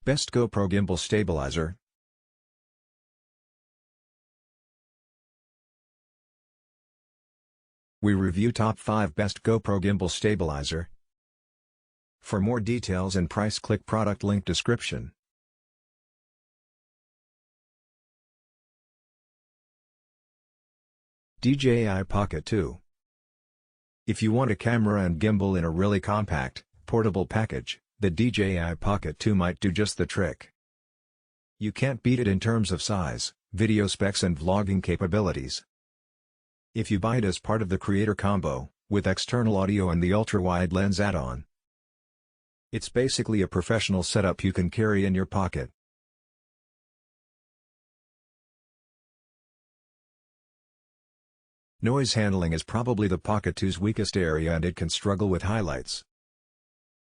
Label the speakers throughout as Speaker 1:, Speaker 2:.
Speaker 1: Best GoPro Gimbal Stabilizer. We review top 5 best GoPro Gimbal Stabilizer. For more details and price, click product link description. DJI Pocket 2. If you want a camera and gimbal in a really compact, portable package, the DJI Pocket 2 might do just the trick. You can't beat it in terms of size, video specs and vlogging capabilities. If you buy it as part of the Creator Combo, with external audio and the ultra-wide lens add-on, it's basically a professional setup you can carry in your pocket. Noise handling is probably the Pocket 2's weakest area and it can struggle with highlights.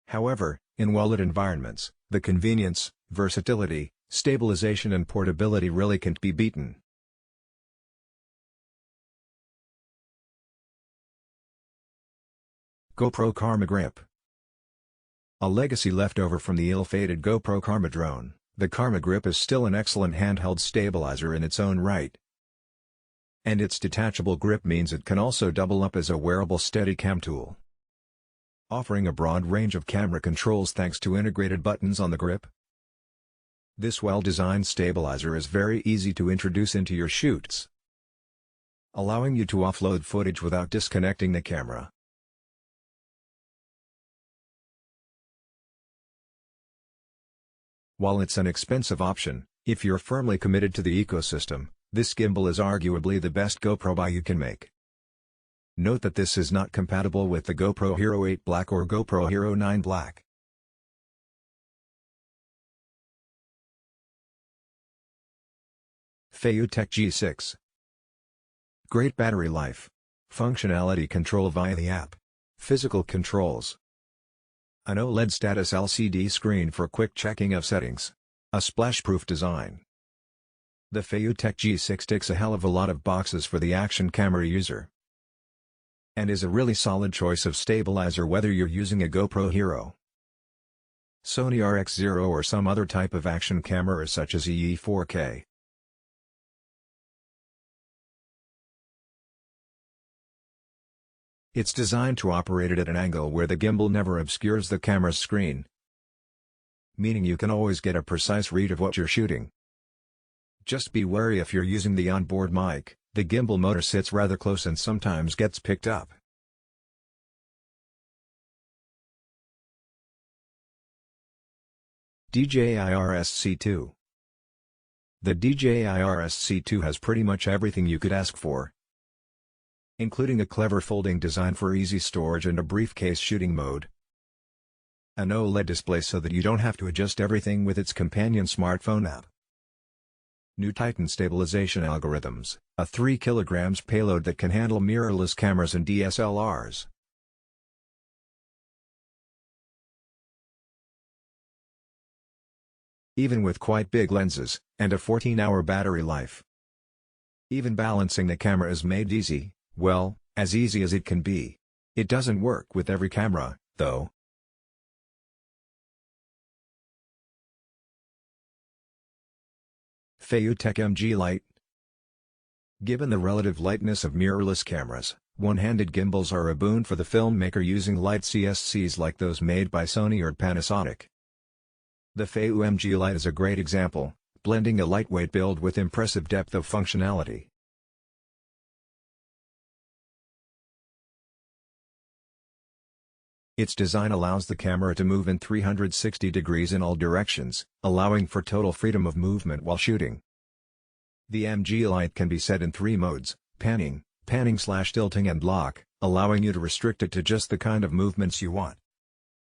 Speaker 1: However, in wallet environments, the convenience, versatility, stabilization and portability really can't be beaten. GoPro Karma Grip. A legacy leftover from the ill-fated GoPro Karma drone, the Karma Grip is still an excellent handheld stabilizer in its own right. And its detachable grip means it can also double up as a wearable Steadicam tool. Offering a broad range of camera controls thanks to integrated buttons on the grip. This well-designed stabilizer is very easy to introduce into your shoots, allowing you to offload footage without disconnecting the camera. While it's an expensive option, if you're firmly committed to the ecosystem, this gimbal is arguably the best GoPro buy you can make. Note that this is not compatible with the GoPro Hero 8 Black or GoPro Hero 9 Black. FeiyuTech G6. Great battery life. Functionality control via the app. Physical controls. An OLED status LCD screen for quick checking of settings. A splash-proof design. The FeiyuTech G6 ticks a hell of a lot of boxes for the action camera user, and is a really solid choice of stabilizer whether you're using a GoPro Hero, Sony RX0 or some other type of action camera such as EE 4K. It's designed to operate it at an angle where the gimbal never obscures the camera's screen, meaning you can always get a precise read of what you're shooting. Just be wary if you're using the onboard mic, the gimbal motor sits rather close and sometimes gets picked up. DJI RSC2. The DJI RSC2 has pretty much everything you could ask for, including a clever folding design for easy storage and a briefcase shooting mode, an OLED display so that you don't have to adjust everything with its companion smartphone app, new Titan stabilization algorithms, a 3 kg payload that can handle mirrorless cameras and DSLRs. Even with quite big lenses, and a 14-hour battery life. Even balancing the camera is made easy, well, as easy as it can be. It doesn't work with every camera, though. FeiyuTech MG Lite. Given the relative lightness of mirrorless cameras, one-handed gimbals are a boon for the filmmaker using light CSCs like those made by Sony or Panasonic. The Feiyu MG Lite is a great example, blending a lightweight build with impressive depth of functionality. Its design allows the camera to move in 360 degrees in all directions, allowing for total freedom of movement while shooting. The MG Lite can be set in 3 modes: panning, panning/tilting and lock, allowing you to restrict it to just the kind of movements you want.